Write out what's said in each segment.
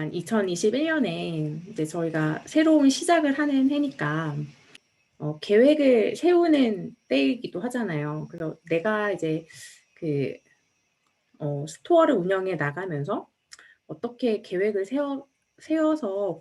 2021년에 이제 저희가 새로운 시작을 하는 해니까 계획을 세우는 때이기도 하잖아요. 그래서 내가 이제 그 스토어를 운영해 나가면서 어떻게 계획을 세워서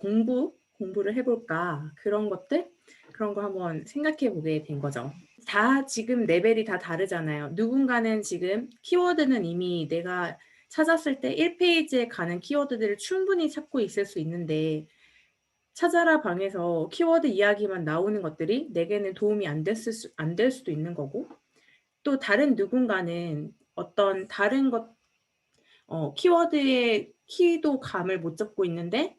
공부를 해볼까 그런 거 한번 생각해 보게 된 거죠. 다 지금 레벨이 다 다르잖아요. 누군가는 지금 키워드는 이미 내가 찾았을 때 1페이지에 가는 키워드들을 충분히 찾고 있을 수 있는데 찾아라 방에서 키워드 이야기만 나오는 것들이 내게는 도움이 안 될 수도 있는 거고 또 다른 누군가는 어떤 다른 키워드의 키도 감을 못 잡고 있는데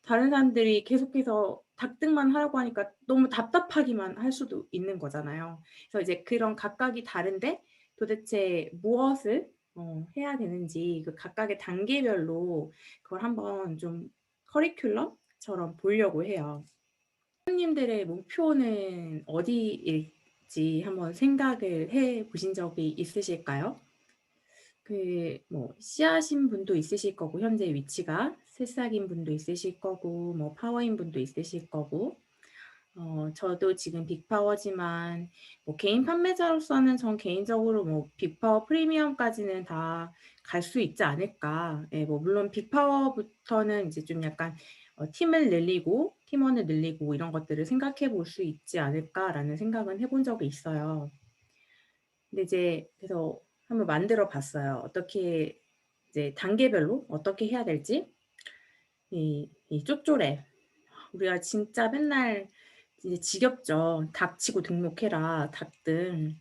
다른 사람들이 계속해서 닥등만 하라고 하니까 너무 답답하기만 할 수도 있는 거잖아요. 그래서 이제 그런 각각이 다른데 도대체 무엇을 해야 되는지 그 각각의 단계별로 그걸 한번 좀 커리큘럼처럼 보려고 해요. 선생님들의 목표는 어디일지 한번 생각을 해 보신 적이 있으실까요? 씨앗인 분도 있으실 거고, 현재 위치가 새싹인 분도 있으실 거고, 파워인 분도 있으실 거고, 저도 지금 빅파워지만, 개인 판매자로서는 전 개인적으로 빅파워 프리미엄까지는 다 갈 수 있지 않을까. 예, 물론 빅파워부터는 이제 좀 약간 팀을 늘리고, 팀원을 늘리고 이런 것들을 생각해 볼 수 있지 않을까라는 생각은 해본 적이 있어요. 근데 이제 그래서 한번 만들어 봤어요. 어떻게 이제 단계별로 어떻게 해야 될지. 이 쪼쪼랩. 우리가 진짜 맨날 이제 지겹죠. 닥치고 등록해라, 닥등.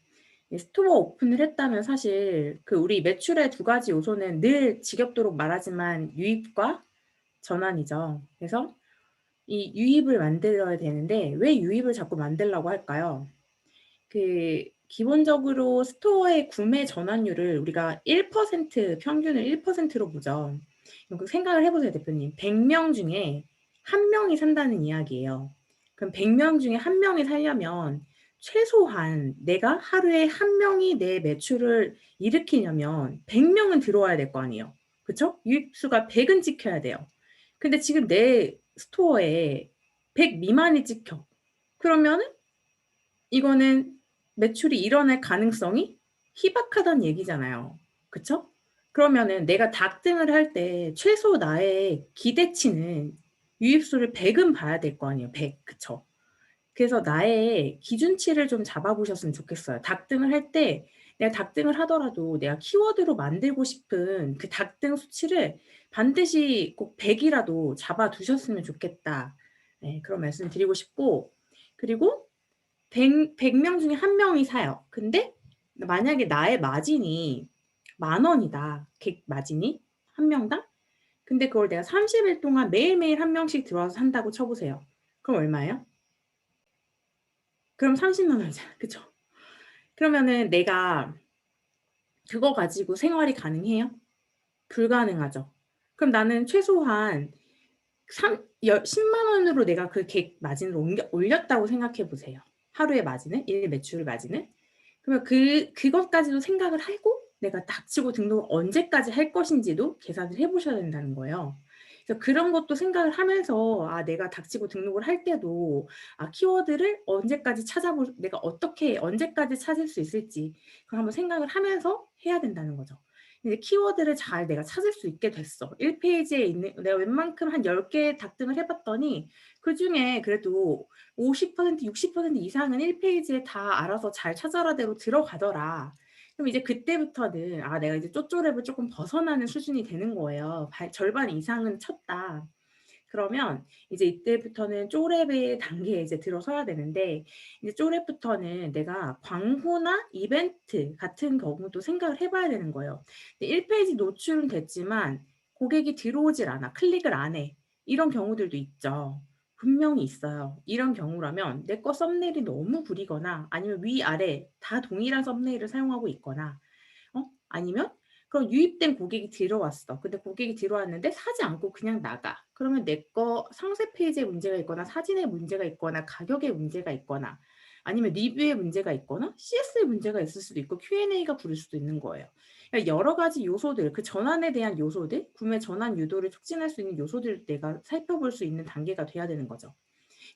스토어 오픈을 했다면 사실 우리 매출의 두 가지 요소는 늘 지겹도록 말하지만 유입과 전환이죠. 그래서 이 유입을 만들어야 되는데 왜 유입을 자꾸 만들라고 할까요? 기본적으로 스토어의 구매 전환율을 우리가 1% 평균을 1%로 보죠. 생각을 해보세요, 대표님. 100명 중에 1명이 산다는 이야기예요. 그럼 100명 중에 1명이 살려면 최소한 내가 하루에 1명이 내 매출을 일으키려면 100명은 들어와야 될 거 아니에요. 그쵸? 유입수가 100은 찍혀야 돼요. 근데 지금 내 스토어에 100 미만이 찍혀. 그러면은 이거는 매출이 일어날 가능성이 희박하다는 얘기잖아요. 그쵸? 그러면은 내가 닥등을 할 때 최소 나의 기대치는 유입수를 100은 봐야 될 거 아니에요. 100. 그쵸? 그래서 나의 기준치를 좀 잡아보셨으면 좋겠어요. 닥등을 할 때 내가 닥등을 하더라도 내가 키워드로 만들고 싶은 그 닥등 수치를 반드시 꼭 100이라도 잡아두셨으면 좋겠다. 네, 그런 말씀 드리고 싶고 그리고 100명 중에 1명이 사요. 근데 만약에 나의 마진이 10,000원이다. 객 마진이 1명당? 근데 그걸 내가 30일 동안 매일매일 1명씩 들어와서 산다고 쳐보세요. 그럼 얼마예요? 그럼 30만 원이잖아. 그쵸? 그러면은 내가 그거 가지고 생활이 가능해요? 불가능하죠. 그럼 나는 최소한 10만 원으로 내가 그 객 마진을 올렸다고 생각해 보세요. 하루의 마진을, 일 매출 마진을. 그러면 그것까지도 생각을 하고 내가 닥치고 등록을 언제까지 할 것인지도 계산을 해보셔야 된다는 거예요. 그래서 그런 것도 생각을 하면서 내가 닥치고 등록을 할 때도 키워드를 내가 어떻게 언제까지 찾을 수 있을지 그걸 한번 생각을 하면서 해야 된다는 거죠. 이제 키워드를 잘 내가 찾을 수 있게 됐어. 1페이지에 있는 내가 웬만큼 한 10개 닥등을 해봤더니 그중에 그래도 50%, 60% 이상은 1페이지에 다 알아서 잘 찾아라대로 들어가더라. 그럼 이제 그때부터는 내가 이제 쪼쪼랩을 조금 벗어나는 수준이 되는 거예요. 절반 이상은 쳤다. 그러면 이제 이때부터는 쪼랩의 단계에 이제 들어서야 되는데 이제 쪼랩부터는 내가 광고나 이벤트 같은 경우도 생각을 해봐야 되는 거예요. 1페이지 노출은 됐지만 고객이 들어오질 않아. 클릭을 안 해. 이런 경우들도 있죠. 분명히 있어요. 이런 경우라면 내 거 썸네일이 너무 구리거나 아니면 위아래 다 동일한 썸네일을 사용하고 있거나 아니면 그럼 유입된 고객이 들어왔어. 근데 고객이 들어왔는데 사지 않고 그냥 나가. 그러면 내 거 상세 페이지에 문제가 있거나 사진에 문제가 있거나 가격에 문제가 있거나 아니면 리뷰에 문제가 있거나 CS에 문제가 있을 수도 있고 Q&A가 부를 수도 있는 거예요. 그러니까 여러 가지 요소들, 그 전환에 대한 요소들, 구매 전환 유도를 촉진할 수 있는 요소들을 내가 살펴볼 수 있는 단계가 돼야 되는 거죠.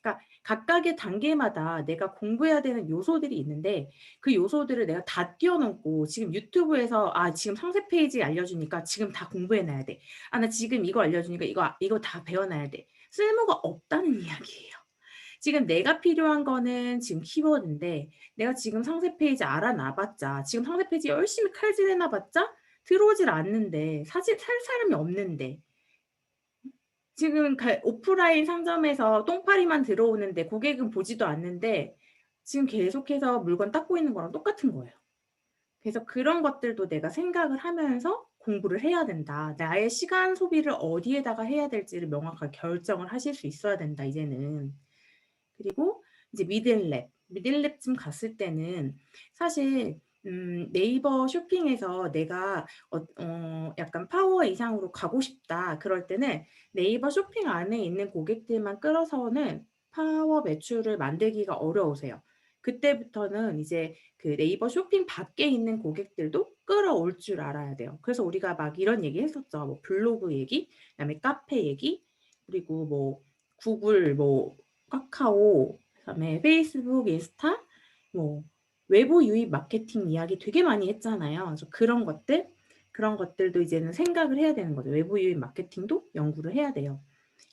그러니까 각각의 단계마다 내가 공부해야 되는 요소들이 있는데 그 요소들을 내가 다 뛰어넘고 지금 유튜브에서 지금 상세 페이지 알려주니까 지금 다 공부해놔야 돼. 나 지금 이거 알려주니까 이거 다 배워놔야 돼. 쓸모가 없다는 이야기예요. 지금 내가 필요한 거는 지금 키워드인데 내가 지금 상세 페이지 알아놔봤자 지금 상세 페이지 열심히 칼질해놔봤자 들어오질 않는데 살 사람이 없는데 지금 오프라인 상점에서 똥파리만 들어오는데 고객은 보지도 않는데 지금 계속해서 물건 닦고 있는 거랑 똑같은 거예요. 그래서 그런 것들도 내가 생각을 하면서 공부를 해야 된다. 나의 시간 소비를 어디에다가 해야 될지를 명확하게 결정을 하실 수 있어야 된다, 이제는. 그리고 이제 미들랩쯤 갔을 때는 사실 네이버 쇼핑에서 내가 약간 파워 이상으로 가고 싶다. 그럴 때는 네이버 쇼핑 안에 있는 고객들만 끌어서는 파워 매출을 만들기가 어려우세요. 그때부터는 이제 그 네이버 쇼핑 밖에 있는 고객들도 끌어올 줄 알아야 돼요. 그래서 우리가 막 이런 얘기 했었죠. 뭐 블로그 얘기, 그다음에 카페 얘기, 그리고 뭐 구글, 뭐 카카오, 그다음에 페이스북, 인스타, 뭐 외부 유입 마케팅 이야기 되게 많이 했잖아요. 그래서 그런 것들도 이제는 생각을 해야 되는 거죠. 외부 유입 마케팅도 연구를 해야 돼요.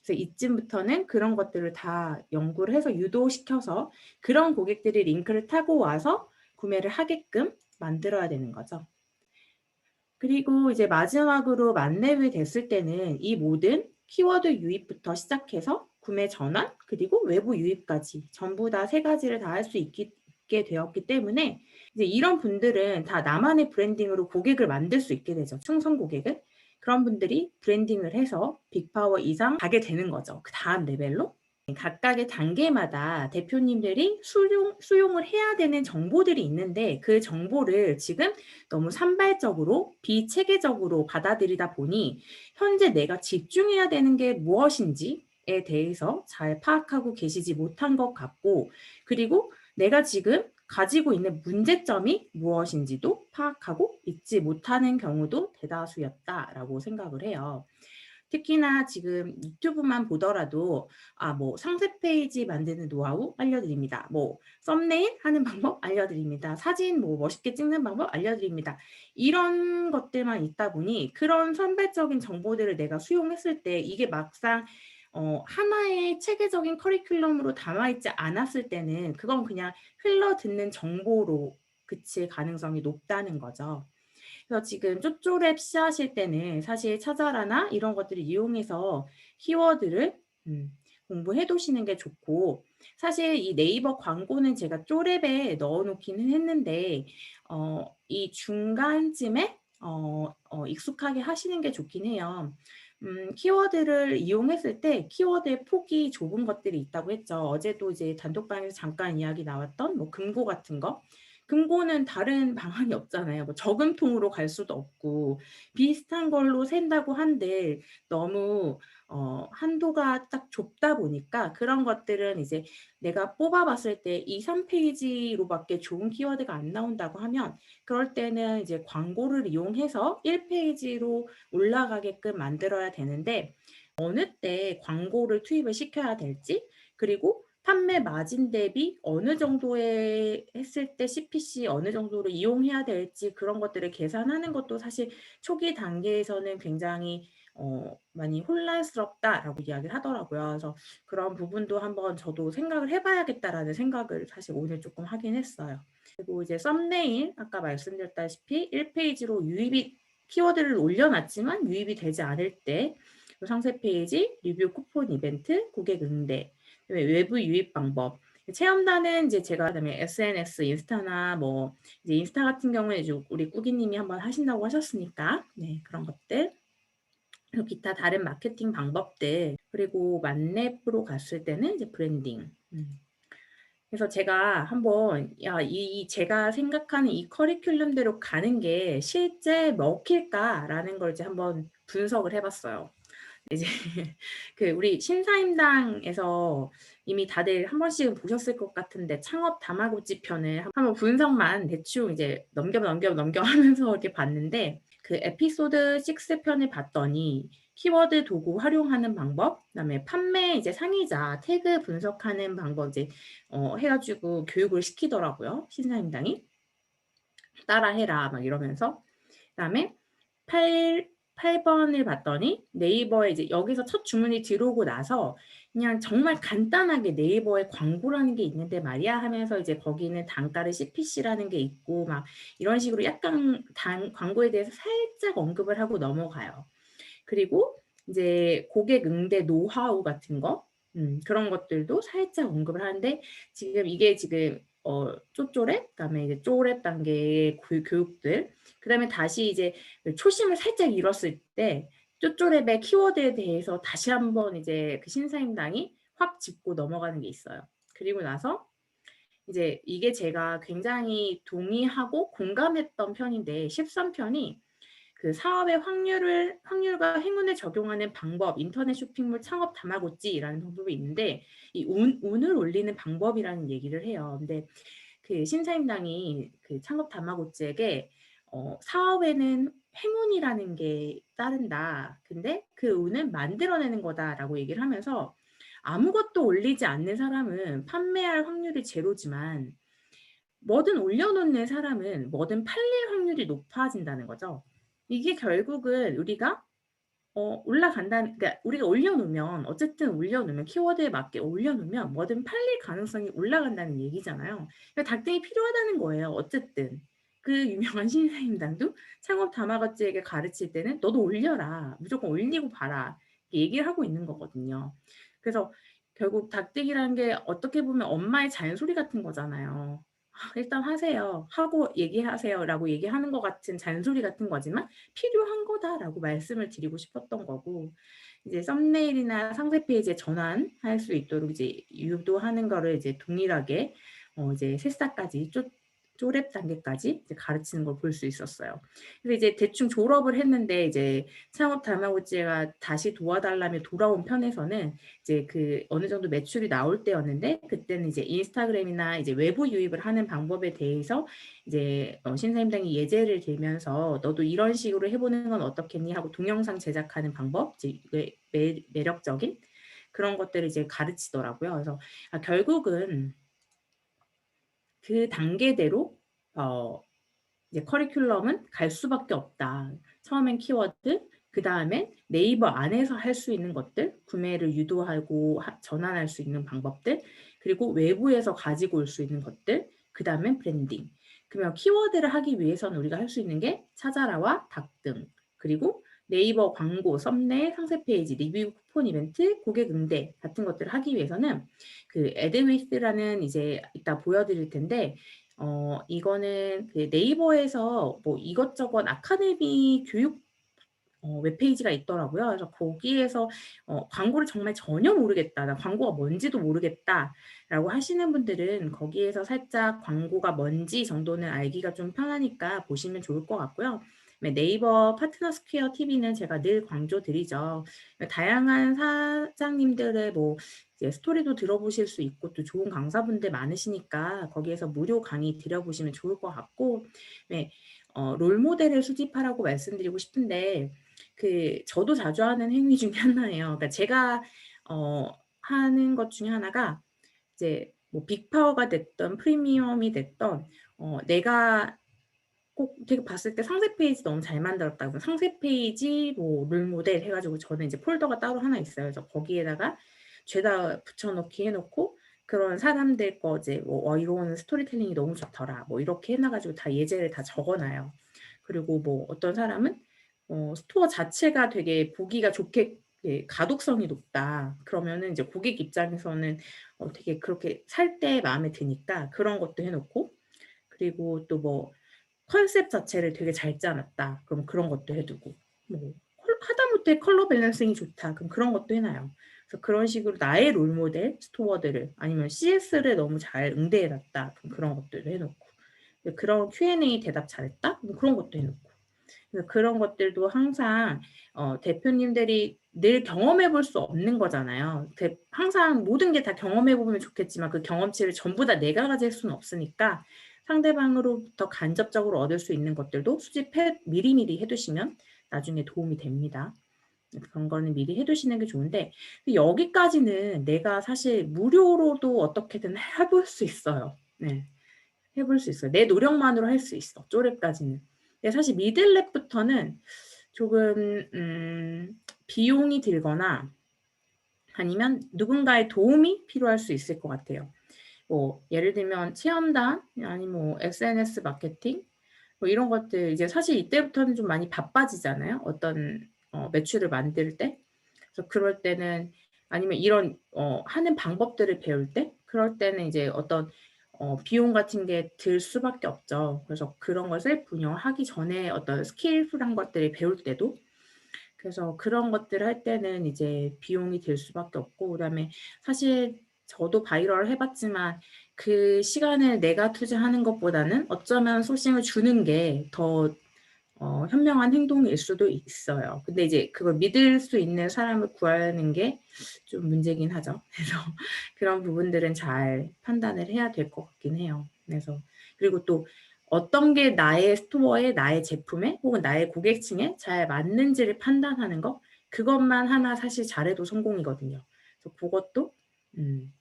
그래서 이쯤부터는 그런 것들을 다 연구를 해서 유도시켜서 그런 고객들이 링크를 타고 와서 구매를 하게끔 만들어야 되는 거죠. 그리고 이제 마지막으로 만렙이 됐을 때는 이 모든 키워드 유입부터 시작해서 구매 전환, 그리고 외부 유입까지 전부 다 세 가지를 다 할 수 있게 되었기 때문에 이제 이런 분들은 다 나만의 브랜딩으로 고객을 만들 수 있게 되죠. 충성 고객을. 그런 분들이 브랜딩을 해서 빅파워 이상 가게 되는 거죠. 그 다음 레벨로. 각각의 단계마다 대표님들이 수용을 해야 되는 정보들이 있는데 그 정보를 지금 너무 산발적으로 비체계적으로 받아들이다 보니 현재 내가 집중해야 되는 게 무엇인지에 대해서 잘 파악하고 계시지 못한 것 같고, 그리고 내가 지금 가지고 있는 문제점이 무엇인지도 파악하고 있지 못하는 경우도 대다수였다라고 생각을 해요. 특히나 지금 유튜브만 보더라도 뭐 상세 페이지 만드는 노하우 알려드립니다. 뭐 썸네일 하는 방법 알려드립니다. 사진 뭐 멋있게 찍는 방법 알려드립니다. 이런 것들만 있다 보니 그런 선별적인 정보들을 내가 수용했을 때 이게 막상 하나의 체계적인 커리큘럼으로 담아있지 않았을 때는 그건 그냥 흘러듣는 정보로 그칠 가능성이 높다는 거죠. 그래서 지금 쪼쪼랩 시작하실 때는 사실 차자라나 이런 것들을 이용해서 키워드를 공부해 두시는 게 좋고, 사실 이 네이버 광고는 제가 쪼랩에 넣어 놓기는 했는데 이 중간쯤에 익숙하게 하시는 게 좋긴 해요. 키워드를 이용했을 때 키워드의 폭이 좁은 것들이 있다고 했죠. 어제도 이제 단톡방에서 잠깐 이야기 나왔던 뭐 금고 같은 거. 금고는 다른 방안이 없잖아요. 뭐 저금통으로 갈 수도 없고 비슷한 걸로 샌다고 한들 너무 한도가 딱 좁다 보니까 그런 것들은 이제 내가 뽑아봤을 때 2, 3페이지로밖에 좋은 키워드가 안 나온다고 하면 그럴 때는 이제 광고를 이용해서 1페이지로 올라가게끔 만들어야 되는데 어느 때 광고를 투입을 시켜야 될지, 그리고 판매 마진 대비 어느 정도에 했을 때 CPC 어느 정도로 이용해야 될지 그런 것들을 계산하는 것도 사실 초기 단계에서는 굉장히 많이 혼란스럽다라고 이야기를 하더라고요. 그래서 그런 부분도 한번 저도 생각을 해봐야겠다라는 생각을 사실 오늘 조금 하긴 했어요. 그리고 이제 썸네일 아까 말씀드렸다시피 1페이지로 유입이 키워드를 올려놨지만 유입이 되지 않을 때 상세 페이지, 리뷰 쿠폰 이벤트, 고객 응대, 외부 유입 방법. 체험단은 이제 제가 그다음에 SNS, 인스타나 뭐 이제 인스타 같은 경우에 이제 우리 꾸기님이 한번 하신다고 하셨으니까 네, 그런 것들. 그리고 기타 다른 마케팅 방법들, 그리고 만렙으로 갔을 때는 이제 브랜딩. 그래서 제가 한번 제가 생각하는 이 커리큘럼대로 가는 게 실제 먹힐까라는 걸 이제 한번 분석을 해봤어요. 이제 우리 신사임당에서 이미 다들 한 번씩은 보셨을 것 같은데 창업 다마고치 편을 한번 분석만 대충 이제 넘겨 하면서 이렇게 봤는데 에피소드 6 편을 봤더니 키워드 도구 활용하는 방법, 그다음에 판매 이제 상위자 태그 분석하는 방법 이제 해 가지고 교육을 시키더라고요, 신사임당이. "따라해라." 막 이러면서. 그다음에 8 번을 봤더니 네이버에 이제 여기서 첫 주문이 들어오고 나서 그냥 정말 간단하게 네이버에 광고라는 게 있는데 말이야 하면서 이제 거기는 단가를 CPC라는 게 있고 막 이런 식으로 약간 광고에 대해서 살짝 언급을 하고 넘어가요. 그리고 이제 고객 응대 노하우 같은 거 그런 것들도 살짝 언급을 하는데 지금 이게 지금 쪼쪼랩 그다음에 이제 쪼랩 단계의 교육들 그다음에 다시 이제 초심을 살짝 잃었을 때 쪼쪼랩의 키워드에 대해서 다시 한번 이제 신사임당이 확 짚고 넘어가는 게 있어요. 그리고 나서 이제 이게 제가 굉장히 동의하고 공감했던 편인데 13 편이 사업의 확률과 행운을 적용하는 방법, 인터넷 쇼핑몰 창업 다마고찌라는 방법이 있는데 이 운을 올리는 방법이라는 얘기를 해요. 근데 신사임당이 창업 다마고찌에게 "사업에는 행운이라는 게 따른다. 근데 그 운은 만들어내는 거다."라고 얘기를 하면서 아무것도 올리지 않는 사람은 판매할 확률이 제로지만 뭐든 올려놓는 사람은 뭐든 팔릴 확률이 높아진다는 거죠. 이게 결국은 우리가 올라간다는 그러니까 우리가 올려놓으면 어쨌든 올려놓으면 키워드에 맞게 올려놓으면 뭐든 팔릴 가능성이 올라간다는 얘기잖아요. 그러니까 닭등이 필요하다는 거예요 어쨌든. 유명한 신사임당도 창업 다마고찌에게 가르칠 때는 "너도 올려라. 무조건 올리고 봐라." 이렇게 얘기를 하고 있는 거거든요. 그래서 결국 닭등이라는 게 어떻게 보면 엄마의 잔소리 같은 거잖아요. "아 일단 하세요. 하고 얘기하세요."라고 얘기하는 것 같은 잔소리 같은 거지만 "필요한 거다."라고 말씀을 드리고 싶었던 거고 이제 썸네일이나 상세 페이지에 전환할 수 있도록 이제 유도하는 거를 이제 동일하게 이제 새싹까지 쪼랩 단계까지 이제 가르치는 걸 볼 수 있었어요. 그래서 이제 대충 졸업을 했는데 이제 창업 다마고찌가 다시 도와달라며 돌아온 편에서는 이제 어느 정도 매출이 나올 때였는데 그때는 이제 인스타그램이나 이제 외부 유입을 하는 방법에 대해서 이제 신사임당이 예제를 들면서 "너도 이런 식으로 해 보는 건 어떻겠니?" 하고 동영상 제작하는 방법 이제 매력적인 그런 것들을 이제 가르치더라고요. 그래서 결국은 그 단계대로 어 이제 커리큘럼은 갈 수밖에 없다. 처음엔 키워드, 그다음에 네이버 안에서 할 수 있는 것들, 구매를 유도하고 전환할 수 있는 방법들, 그리고 외부에서 가지고 올 수 있는 것들, 그다음엔 브랜딩. 그러면 키워드를 하기 위해서는 우리가 할 수 있는 게 찾아라와 닭등, 그리고 네이버 광고, 썸네일, 상세 페이지, 리뷰 쿠폰 이벤트, 고객 응대 같은 것들을 하기 위해서는 애드위스라는 이제 이따 보여드릴 텐데 이거는 네이버에서 뭐 이것저것 아카데미 교육 웹페이지가 있더라고요. 그래서 거기에서 광고를 정말 전혀 모르겠다. 나 광고가 뭔지도 모르겠다라고 하시는 분들은 거기에서 살짝 광고가 뭔지 정도는 알기가 좀 편하니까 보시면 좋을 것 같고요. 네이버 파트너 스퀘어 TV는 제가 늘 강조드리죠. 다양한 사장님들의 뭐 이제 스토리도 들어보실 수 있고 또 좋은 강사분들 많으시니까 거기에서 무료 강의 들어보시면 좋을 것 같고 네. 롤모델을 수집하라고 말씀드리고 싶은데 저도 자주 하는 행위 중에 하나예요. 그러니까 제가 하는 것 중에 하나가 이제 뭐 빅파워가 됐든 프리미엄이 됐든 내가 꼭 되게 봤을 때 상세 페이지 너무 잘 만들었다. 그래서 상세 페이지 뭐 롤모델 해 가지고 저는 이제 폴더가 따로 하나 있어요. 그래서 거기에다가 죄다 붙여 넣기 해 놓고 그런 사람들 거 이제 뭐 이거는 스토리텔링이 너무 좋더라." 뭐 이렇게 해놔 가지고 다 예제를 다 적어 놔요. 그리고 뭐 어떤 사람은 스토어 자체가 되게 보기가 좋게 가독성이 높다. 그러면은 이제 고객 입장에서는 되게 그렇게 살 때 마음에 드니까 그런 것도 해 놓고 그리고 또 뭐 컨셉 자체를 되게 잘 짜 놨다. 그럼 그런 것도 해 두고 뭐 하다못해 컬러 밸런싱이 좋다. 그럼 그런 것도 해 놔요. 그래서 그런 식으로 나의 롤모델 스토어들을 아니면 CS를 너무 잘 응대해 놨다. 그럼 그런 것들을 해 놓고 그런 Q&A 대답 잘했다. 그럼 그런 것도 해 놓고 그래서 그런 것들도 항상 대표님들이 늘 경험해 볼 수 없는 거잖아요. 항상 모든 게 다 경험해 보면 좋겠지만 그 경험치를 전부 다 내가 가질 수는 없으니까 상대방으로부터 간접적으로 얻을 수 있는 것들도 수집해 미리미리 해 두시면 나중에 도움이 됩니다. 그런 거는 미리 해 두시는 게 좋은데 여기까지는 내가 사실 무료로도 어떻게든 해 볼 수 있어요. 네. 해볼 수 있어요. 내 노력만으로 할 수 있어, 쪼렙까지는. 근데 사실 미들랩부터는 조금 비용이 들거나 아니면 누군가의 도움이 필요할 수 있을 것 같아요. 뭐 예를 들면 체험단 아니면 뭐 SNS 마케팅 뭐 이런 것들 이제 사실 이때부터는 좀 많이 바빠지잖아요, 어떤 매출을 만들 때. 그래서 그럴 때는 아니면 이런 하는 방법들을 배울 때 그럴 때는 이제 어떤 비용 같은 게 들 수밖에 없죠. 그래서 그런 것을 운영하기 전에 어떤 스킬풀한 것들을 배울 때도 그래서 그런 것들을 할 때는 이제 비용이 들 수밖에 없고 그다음에 사실 저도 바이럴을 해 봤지만 그 시간을 내가 투자하는 것보다는 어쩌면 소싱을 주는 게더 현명한 행동일 수도 있어요. 근데 이제 그걸 믿을 수 있는 사람을 구하는 게 좀 문제긴 하죠. 그래서 그런 부분들은 잘 판단을 해야 될 것 같긴 해요. 그래서 그리고 또 어떤 게 나의 스토어에 나의 제품에 혹은 나의 고객층에 잘 맞는지를 판단하는 거 그것만 하나 사실 잘해도 성공이거든요. 그래서 고것도 음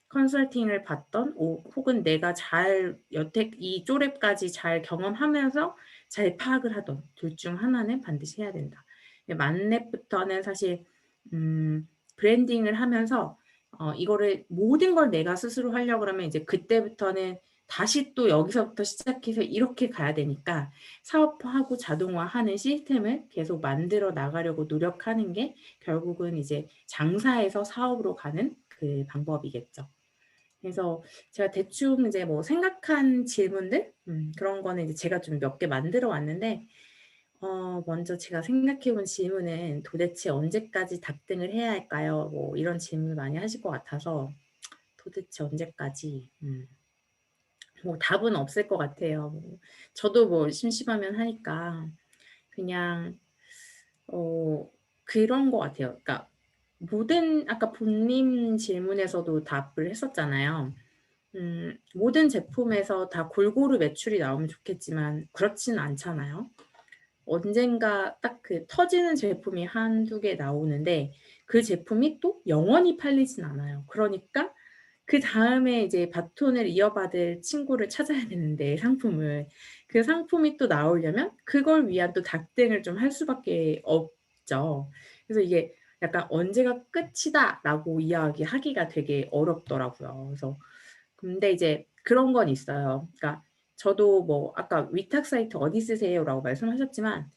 컨설팅을 받던 혹은 내가 잘 여태 이 쪼렙까지 잘 경험하면서 잘 파악을 하던 둘 중 하나는 반드시 해야 된다. 만렙부터는 사실 음 브랜딩을 하면서 이거를 모든 걸 내가 스스로 하려고 그러면 이제 그때부터는 다시 또 여기서부터 시작해서 이렇게 가야 되니까 사업화하고 자동화하는 시스템을 계속 만들어 나가려고 노력하는 게 결국은 이제 장사에서 사업으로 가는 그 방법이겠죠. 그래서 제가 대충 이제 뭐 생각한 질문들 그런 거는 이제 제가 좀 몇 개 만들어 왔는데 먼저 제가 생각해 본 질문은 "도대체 언제까지 닭등을 해야 할까요?" 뭐 이런 질문을 많이 하실 것 같아서 도대체 언제까지 뭐 답은 없을 것 같아요. 뭐 저도 뭐 심심하면 하니까 그냥 어 그런 것 같아요. 그러니까 모든 아까 본님 질문에서도 답을 했었잖아요. 모든 제품에서 다 골고루 매출이 나오면 좋겠지만 그렇지는 않잖아요. 언젠가 딱 그 터지는 제품이 한두 개 나오는데 그 제품이 또 영원히 팔리진 않아요. 그러니까 그다음에 이제 바톤을 이어받을 친구를 찾아야 되는데 상품을. 그 상품이 또 나오려면 그걸 위한 또 닭등을 좀 할 수밖에 없죠. 그래서 이게 약간 '언제가 끝이다.'라고 이야기하기가 되게 어렵더라고요. 그래서 근데 이제 그런 건 있어요. 그러니까 저도 뭐 아까 "위탁 사이트 어디 쓰세요?"라고 말씀하셨지만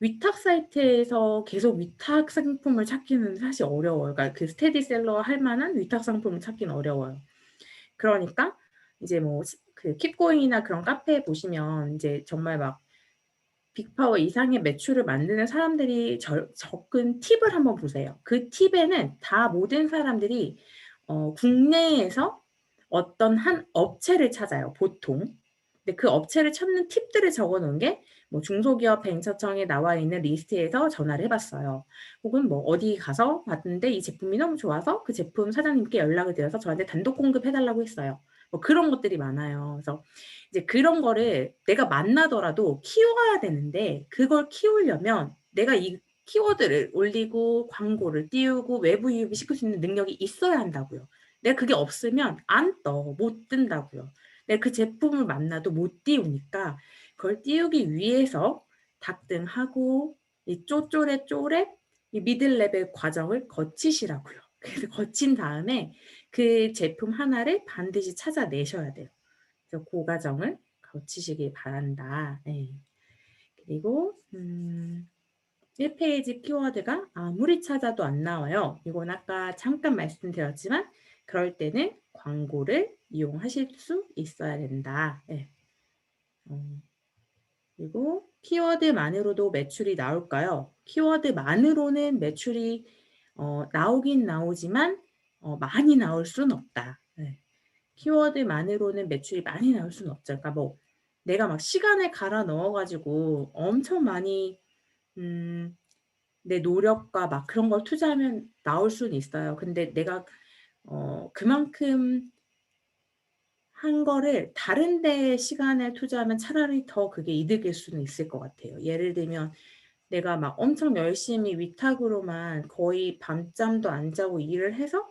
위탁 사이트에서 계속 위탁 상품을 찾기는 사실 어려워요. 그러니까 그 스테디셀러 할 만한 위탁 상품을 찾기는 어려워요. 그러니까 이제 뭐 그 킵고잉이나 그런 카페에 보시면 인제 정말 막 빅파워 이상의 매출을 만드는 사람들이 적은 팁을 한번 보세요. 그 팁에는 다 모든 사람들이 국내에서 어떤 한 업체를 찾아요 보통. 근데 그 업체를 찾는 팁들을 적어 놓은 게 뭐 중소기업 벤처청에 나와 있는 리스트에서 전화를 해 봤어요. 혹은 뭐 어디 가서 봤는데 이 제품이 너무 좋아서 그 제품 사장님께 연락을 드려서 저한테 단독 공급해 달라고 했어요. 뭐 그런 것들이 많아요. 그래서 이제 그런 거를 내가 만나더라도 키워야 되는데 그걸 키우려면 내가 이 키워드를 올리고 광고를 띄우고 외부 유입을 시킬 수 있는 능력이 있어야 한다고요. 내가 그게 없으면 안 떠. 못 뜬다고요. 내가 그 제품을 만나도 못 띄우니까 그걸 띄우기 위해서 닭등하고 이 쪼쪼레 쪼렙 이 미들 레벨 과정을 거치시라고요. 그래서 거친 다음에 그 제품 하나를 반드시 찾아내셔야 돼요. 그래서 고 과정을 거치시길 바란다. 예. 그리고 1 페이지 키워드가 아무리 찾아도 안 나와요. 이건 아까 잠깐 말씀드렸지만 그럴 때는 광고를 이용하실 수 있어야 된다. 예. 어 그리고 키워드만으로도 매출이 나올까요? 키워드만으로는 매출이 나오긴 나오지만 많이 나올 수는 없다. 예. 키워드만으로는 매출이 많이 나올 수는 없죠. 그러니까 뭐 내가 막 시간을 갈아 넣어 가지고 엄청 많이 음 내 노력과 막 그런 걸 투자하면 나올 수는 있어요. 근데 내가 그만큼 한 거를 다른 데에 시간을 투자하면 차라리 더 그게 이득일 수는 있을 것 같아요. 예를 들면 내가 막 엄청 열심히 위탁으로만 거의 밤잠도 안 자고 일을 해서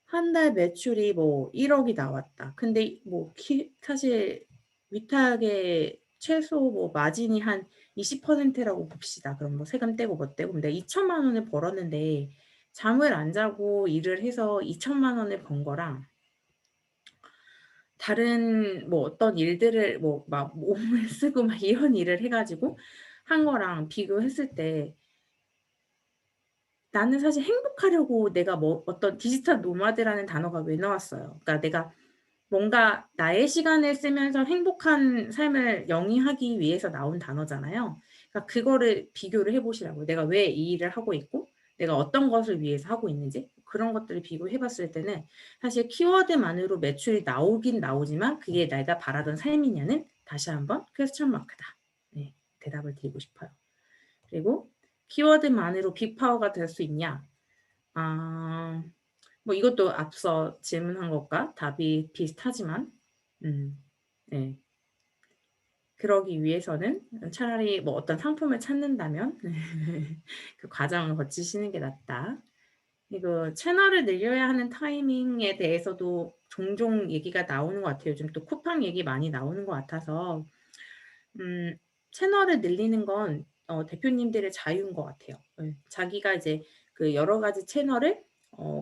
한 달 매출이 뭐 1억이 나왔다. 근데 뭐 사실 위탁의 최소 뭐 마진이 한 20%라고 봅시다. 그럼 뭐 세금 떼고 뭐 떼고 그럼 내가 2천만 원을 벌었는데 잠을 안 자고 일을 해서 2천만 원을 번 거랑 다른 뭐 어떤 일들을 뭐 막 몸을 쓰고 막 이런 일을 해 가지고 한 거랑 비교했을 때 나는 사실 행복하려고 내가 뭐 어떤 디지털 노마드라는 단어가 왜 나왔어요. 그러니까 내가 뭔가 나의 시간을 쓰면서 행복한 삶을 영위하기 위해서 나온 단어잖아요. 그러니까 그거를 비교를 해 보시라고요. 내가 왜 이 일을 하고 있고 내가 어떤 것을 위해서 하고 있는지 그런 것들을 비교해 봤을 때는 사실 키워드만으로 매출이 나오긴 나오지만 그게 내가 바라던 삶이냐는 다시 한번 퀘스천 마크다. 네. 대답을 드리고 싶어요. 그리고 키워드만으로 빅파워가 될 수 있냐? 아 뭐 이것도 앞서 질문한 것과 답이 비슷하지만 네. 그러기 위해서는 차라리 뭐 어떤 상품을 찾는다면 그 과정을 거치시는 게 낫다. 그리고 채널을 늘려야 하는 타이밍에 대해서도 종종 얘기가 나오는 것 같아요. 요즘 또 쿠팡 얘기 많이 나오는 것 같아서 음 채널을 늘리는 건 대표님들의 자유인 것 같아요. 예. 자기가 이제 그 여러 가지 채널을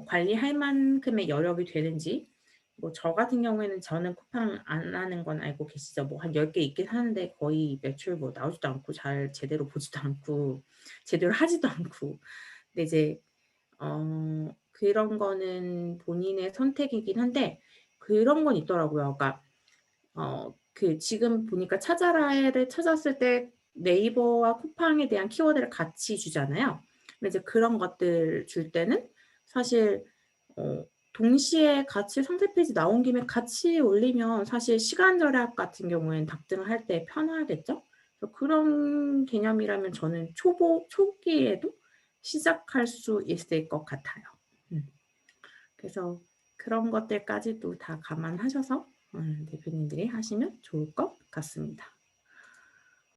관리할 만큼의 여력이 되는지 뭐 저 같은 경우에는 저는 쿠팡 안 하는 건 알고 계시죠. 뭐 한 10개 있긴 하는데 거의 매출 뭐 나오지도 않고 잘 제대로 보지도 않고 제대로 하지도 않고. 근데 이제 그런 거는 본인의 선택이긴 한데 그런 건 있더라고요. 그러니까 그 지금 보니까 찾아라를 찾았을 때 네이버와 쿠팡에 대한 키워드를 같이 주잖아요. 근데 이제 그런 것들 줄 때는 사실 어 동시에 같이 상세 페이지 나온 김에 같이 올리면 사실 시간 절약 같은 경우에는 답장할 때 편하겠죠? 그래서 그런 개념이라면 저는 초기에도 시작할 수 있을 것 같아요. 음. 그래서 그런 것들까지도 다 감안하셔서 대표님들이 하시면 좋을 것 같습니다.